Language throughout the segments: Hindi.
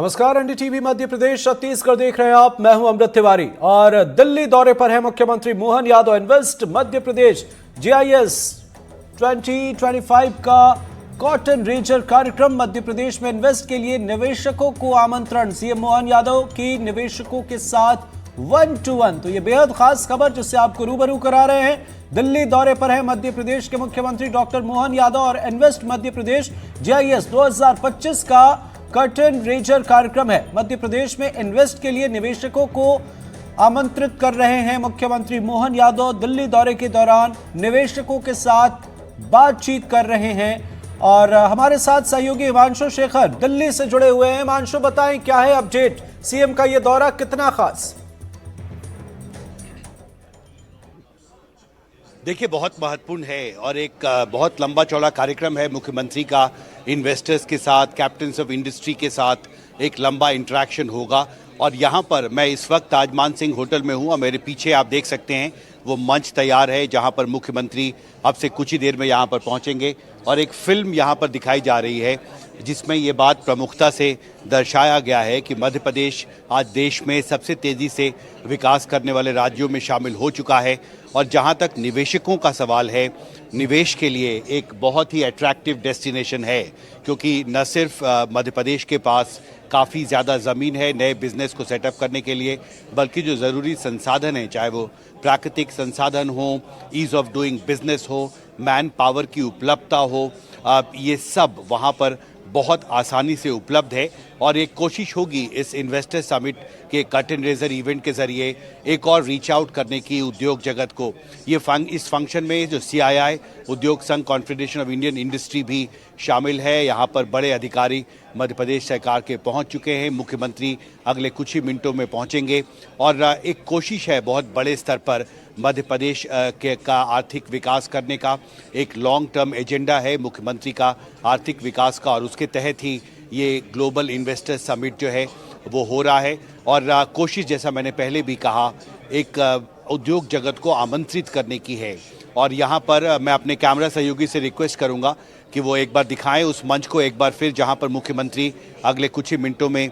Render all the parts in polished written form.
नमस्कार, एनडीटीवी मध्य प्रदेश छत्तीसगढ़ देख रहे हैं आप। मैं हूं अमृत तिवारी और दिल्ली दौरे पर है मुख्यमंत्री मोहन यादव। इन्वेस्ट मध्य प्रदेश जीआईएस 2025 का कॉटन रेंजर कार्यक्रम। मध्य प्रदेश में इन्वेस्ट के लिए निवेशकों को आमंत्रण। सीएम मोहन यादव की निवेशकों के साथ 1-to-1। तो ये बेहद खास खबर जिससे आपको रूबरू करा रहे हैं। दिल्ली दौरे पर है मध्य प्रदेश के मुख्यमंत्री डॉक्टर मोहन यादव और इन्वेस्ट मध्य प्रदेश जीआईएस 2025 का कर्टन रेजर कार्यक्रम है। मध्य प्रदेश में इन्वेस्ट के लिए निवेशकों को आमंत्रित कर रहे हैं मुख्यमंत्री मोहन यादव। दिल्ली दौरे के दौरान निवेशकों के साथ बातचीत कर रहे हैं और हमारे साथ सहयोगी हिमांशु शेखर दिल्ली से जुड़े हुए हैं। हिमांशु, बताएं क्या है अपडेट, सीएम का यह दौरा कितना खास? देखिए, बहुत महत्वपूर्ण है और एक बहुत लंबा चौड़ा कार्यक्रम है मुख्यमंत्री का। इन्वेस्टर्स के साथ, कैप्टन्स ऑफ इंडस्ट्री के साथ एक लंबा इंटरेक्शन होगा। और यहाँ पर मैं इस वक्त ताज मान सिंह होटल में हूँ और मेरे पीछे आप देख सकते हैं वो मंच तैयार है जहाँ पर मुख्यमंत्री अब से कुछ ही देर में यहाँ पर पहुँचेंगे। और एक फिल्म यहाँ पर दिखाई जा रही है जिसमें ये बात प्रमुखता से दर्शाया गया है कि मध्य प्रदेश आज देश में सबसे तेज़ी से विकास करने वाले राज्यों में शामिल हो चुका है। और जहाँ तक निवेशकों का सवाल है, निवेश के लिए एक बहुत ही अट्रैक्टिव डेस्टिनेशन है, क्योंकि न सिर्फ मध्य प्रदेश के पास काफ़ी ज़्यादा ज़मीन है नए बिज़नेस को सेटअप करने के लिए, बल्कि जो ज़रूरी संसाधन हैं, चाहे वो प्राकृतिक संसाधन हो, ईज़ ऑफ डूइंग बिजनेस हो, मैन पावर की उपलब्धता हो, ये सब वहाँ पर बहुत आसानी से उपलब्ध है। और एक कोशिश होगी इस इन्वेस्टर समिट के कर्टन रेजर इवेंट के ज़रिए एक और रीच आउट करने की उद्योग जगत को। इस फंक्शन में जो CII उद्योग संघ कॉन्फेडरेशन ऑफ इंडियन इंडस्ट्री भी शामिल है। यहाँ पर बड़े अधिकारी मध्य प्रदेश सरकार के पहुँच चुके हैं। मुख्यमंत्री अगले कुछ ही मिनटों में पहुँचेंगे और एक कोशिश है बहुत बड़े स्तर पर मध्य प्रदेश का आर्थिक विकास करने का। एक लॉन्ग टर्म एजेंडा है मुख्यमंत्री का आर्थिक विकास का और उसके तहत ही ये ग्लोबल इन्वेस्टर समिट जो है वो हो रहा है। और कोशिश, जैसा मैंने पहले भी कहा, एक उद्योग जगत को आमंत्रित करने की है। और यहाँ पर मैं अपने कैमरा सहयोगी से रिक्वेस्ट करूँगा कि वो एक बार दिखाएं उस मंच को एक बार फिर, जहाँ पर मुख्यमंत्री अगले कुछ ही मिनटों में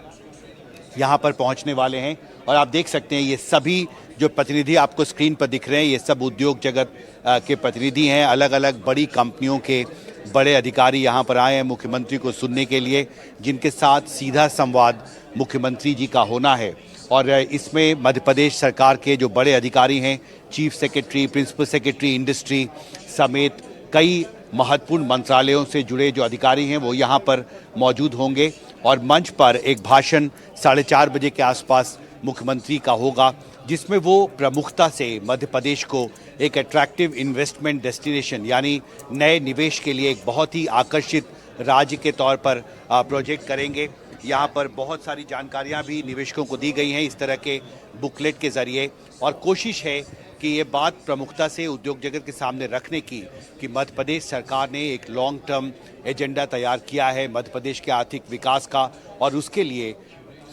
यहाँ पर पहुँचने वाले हैं। और आप देख सकते हैं ये सभी जो प्रतिनिधि आपको स्क्रीन पर दिख रहे हैं, ये सब उद्योग जगत के प्रतिनिधि हैं। अलग अलग बड़ी कंपनियों के बड़े अधिकारी यहाँ पर आए हैं मुख्यमंत्री को सुनने के लिए, जिनके साथ सीधा संवाद मुख्यमंत्री जी का होना है। और इसमें मध्य प्रदेश सरकार के जो बड़े अधिकारी हैं, chief secretary, principal secretary industry समेत कई महत्वपूर्ण मंत्रालयों से जुड़े जो अधिकारी हैं वो यहाँ पर मौजूद होंगे। और मंच पर एक भाषण 4:30 बजे के आसपास मुख्यमंत्री का होगा, जिसमें वो प्रमुखता से मध्य प्रदेश को एक अट्रैक्टिव इन्वेस्टमेंट डेस्टिनेशन यानी नए निवेश के लिए एक बहुत ही आकर्षित राज्य के तौर पर प्रोजेक्ट करेंगे। यहाँ पर बहुत सारी जानकारियाँ भी निवेशकों को दी गई हैं इस तरह के बुकलेट के ज़रिए। और कोशिश है कि ये बात प्रमुखता से उद्योग जगत के सामने रखने की कि मध्य प्रदेश सरकार ने एक लॉन्ग टर्म एजेंडा तैयार किया है मध्य प्रदेश के आर्थिक विकास का। और उसके लिए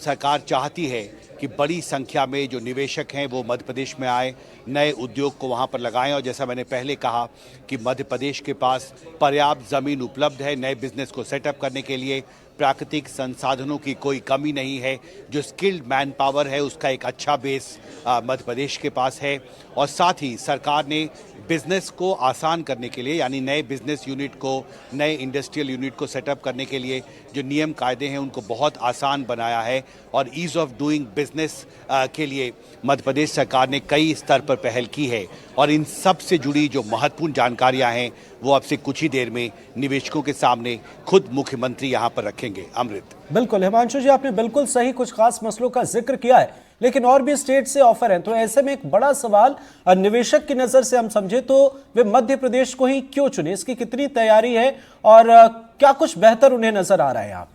सरकार चाहती है कि बड़ी संख्या में जो निवेशक हैं वो मध्य प्रदेश में आए, नए उद्योग को वहाँ पर लगाएं। और जैसा मैंने पहले कहा कि मध्य प्रदेश के पास पर्याप्त ज़मीन उपलब्ध है नए बिजनेस को सेटअप करने के लिए। प्राकृतिक संसाधनों की कोई कमी नहीं है। जो स्किल्ड मैन पावर है उसका एक अच्छा बेस मध्य प्रदेश के पास है। और साथ ही सरकार ने बिज़नेस को आसान करने के लिए, यानी नए बिज़नेस यूनिट को, नए इंडस्ट्रियल यूनिट को सेटअप करने के लिए जो नियम कायदे हैं उनको बहुत आसान बनाया है। और ईज़ ऑफ डूइंग बिजनेस के लिए मध्य प्रदेश सरकार ने कई स्तर पर पहल की है। और इन सब से जुड़ी जो महत्वपूर्ण जानकारियां हैं वो अब से कुछ ही देर में निवेशकों के सामने खुद मुख्यमंत्री यहाँ पर रखेंगे। अमृत। बिल्कुल हिमांशु जी, आपने बिल्कुल सही कुछ खास मसलों का जिक्र किया है, लेकिन और भी स्टेट से ऑफर हैं। तो ऐसे में एक बड़ा सवाल, निवेशक की नजर से हम समझे तो वे मध्य प्रदेश को ही क्यों चुने? इसकी कितनी तैयारी है और क्या कुछ बेहतर उन्हें नजर आ रहा है यहाँ पर?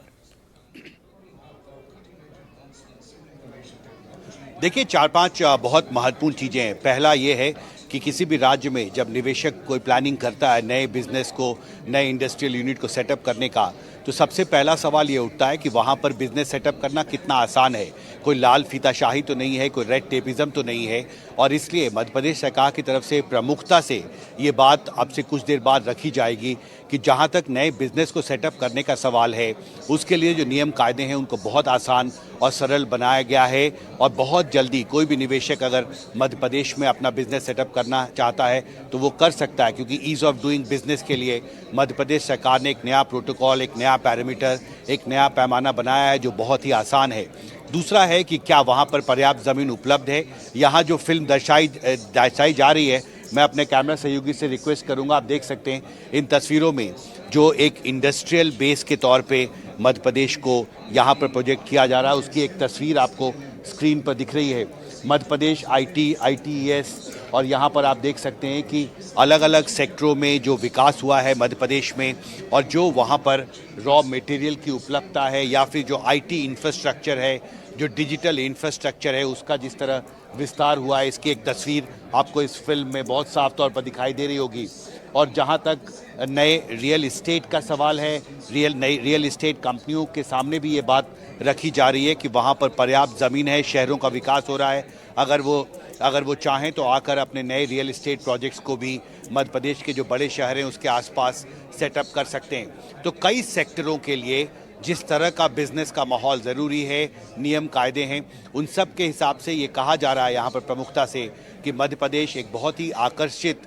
देखिए, 4-5 बहुत महत्वपूर्ण चीज़ें हैं। पहला ये है कि किसी भी राज्य में जब निवेशक कोई प्लानिंग करता है नए बिजनेस को, नए इंडस्ट्रियल यूनिट को सेटअप करने का, तो सबसे पहला सवाल ये उठता है कि वहाँ पर बिजनेस सेटअप करना कितना आसान है। कोई लाल फीताशाही तो नहीं है, कोई रेड टेपिज्म तो नहीं है। और इसलिए मध्य प्रदेश सरकार की तरफ से प्रमुखता से ये बात अब से कुछ देर बाद रखी जाएगी कि जहां तक नए बिजनेस को सेटअप करने का सवाल है, उसके लिए जो नियम कायदे हैं उनको बहुत आसान और सरल बनाया गया है और बहुत जल्दी कोई भी निवेशक अगर मध्य प्रदेश में अपना बिजनेस सेटअप करना चाहता है तो वो कर सकता है, क्योंकि ईज़ ऑफ डूइंग बिजनेस के लिए मध्य प्रदेश सरकार ने एक नया प्रोटोकॉल, एक नया पैरामीटर, एक नया पैमाना बनाया है जो बहुत ही आसान है। दूसरा है कि क्या वहाँ पर पर्याप्त ज़मीन उपलब्ध है। यहाँ जो फिल्म दर्शाई जा रही है, मैं अपने कैमरा सहयोगी से रिक्वेस्ट करूंगा, आप देख सकते हैं इन तस्वीरों में जो एक इंडस्ट्रियल बेस के तौर पे मध्य प्रदेश को यहाँ पर प्रोजेक्ट किया जा रहा है, उसकी एक तस्वीर आपको स्क्रीन पर दिख रही है। मध्य प्रदेश ITES, और यहाँ पर आप देख सकते हैं कि अलग अलग सेक्टरों में जो विकास हुआ है मध्य प्रदेश में, और जो वहाँ पर रॉ मटेरियल की उपलब्धता है या फिर जो IT इंफ्रास्ट्रक्चर है, जो डिजिटल इंफ्रास्ट्रक्चर है, उसका जिस तरह विस्तार हुआ है, इसकी एक तस्वीर आपको इस फिल्म में बहुत साफ तौर पर दिखाई दे रही होगी। और जहाँ तक नए रियल इस्टेट का सवाल है, नई रियल इस्टेट कंपनियों के सामने भी ये बात रखी जा रही है कि वहाँ पर पर्याप्त ज़मीन है, शहरों का विकास हो रहा है, अगर वो चाहें तो आकर अपने नए रियल इस्टेट प्रोजेक्ट्स को भी मध्य प्रदेश के जो बड़े शहर हैं उसके आसपास सेटअप कर सकते हैं। तो कई सेक्टरों के लिए जिस तरह का बिजनेस का माहौल ज़रूरी है, नियम कायदे हैं, उन सब के हिसाब से ये कहा जा रहा है यहाँ पर प्रमुखता से कि मध्य प्रदेश एक बहुत ही आकर्षित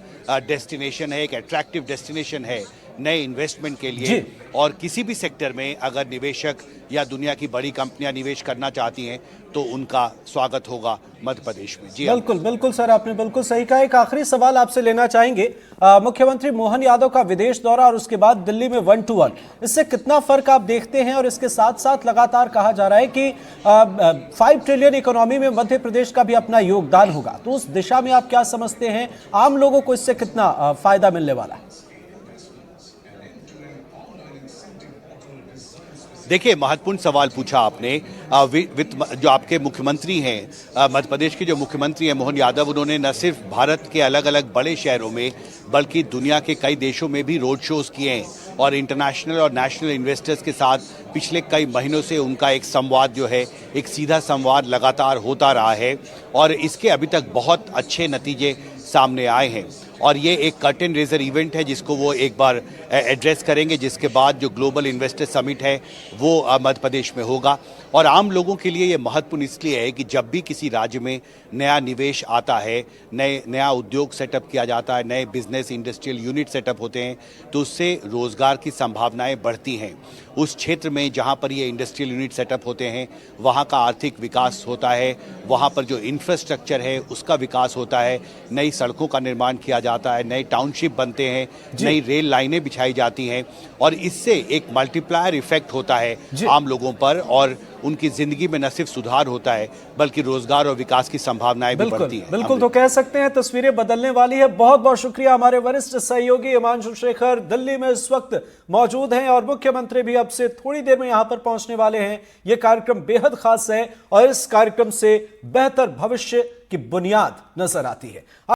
डेस्टिनेशन है, एक अट्रैक्टिव डेस्टिनेशन है नए इन्वेस्टमेंट के लिए। और किसी भी सेक्टर में अगर निवेशक या दुनिया की बड़ी कंपनियां निवेश करना चाहती हैं तो उनका स्वागत होगा मध्य प्रदेश में। जी बिल्कुल बिल्कुल सर, आपने बिल्कुल सही कहा। एक आखिरी सवाल आपसे लेना चाहेंगे, मुख्यमंत्री मोहन यादव का विदेश दौरा और उसके बाद दिल्ली में 1-to-1, इससे कितना फर्क आप देखते हैं? और इसके साथ साथ लगातार कहा जा रहा है कि 5 ट्रिलियन इकोनॉमी में मध्य प्रदेश का भी अपना योगदान होगा, तो उस दिशा में आप क्या समझते हैं? आम लोगों को इससे कितना फायदा मिलने वाला है? देखिए, महत्वपूर्ण सवाल पूछा आपने। जो आपके मुख्यमंत्री हैं, मध्य प्रदेश के जो मुख्यमंत्री हैं मोहन यादव, उन्होंने न सिर्फ भारत के अलग अलग बड़े शहरों में बल्कि दुनिया के कई देशों में भी रोड शोज किए हैं और इंटरनेशनल और नेशनल इन्वेस्टर्स के साथ पिछले कई महीनों से उनका एक संवाद जो है, एक सीधा संवाद लगातार होता रहा है और इसके अभी तक बहुत अच्छे नतीजे सामने आए हैं। और ये एक कर्टेन रेजर इवेंट है जिसको वो एक बार एड्रेस करेंगे, जिसके बाद जो ग्लोबल इन्वेस्टर समिट है वो मध्य प्रदेश में होगा। और आम लोगों के लिए ये महत्वपूर्ण इसलिए है कि जब भी किसी राज्य में नया निवेश आता है, नया उद्योग सेटअप किया जाता है, नए बिजनेस इंडस्ट्रियल यूनिट सेटअप होते हैं, तो उससे रोजगार की संभावनाएं बढ़ती हैं। उस क्षेत्र में जहां पर ये इंडस्ट्रियल यूनिट सेटअप होते हैं वहां का आर्थिक विकास होता है, वहां पर जो इंफ्रास्ट्रक्चर है उसका विकास होता है, नई सड़कों का निर्माण किया जाता है, नए टाउनशिप बनते हैं, नई रेल लाइनें बिछाई जाती हैं और इससे एक मल्टीप्लायर इफेक्ट होता है आम लोगों पर और उनकी जिंदगी में न सिर्फ सुधार होता है बल्कि रोजगार और विकास की संभावनाएं भी बढ़ती हैं। बिल्कुल, तो कह सकते हैं तस्वीरें बदलने वाली है। बहुत बहुत शुक्रिया। हमारे वरिष्ठ सहयोगी हिमांशु शेखर दिल्ली में इस वक्त मौजूद हैं और मुख्यमंत्री भी अब से थोड़ी देर में यहां पर पहुंचने वाले हैं। यह कार्यक्रम बेहद खास है और इस कार्यक्रम से बेहतर भविष्य की बुनियाद नजर आती है।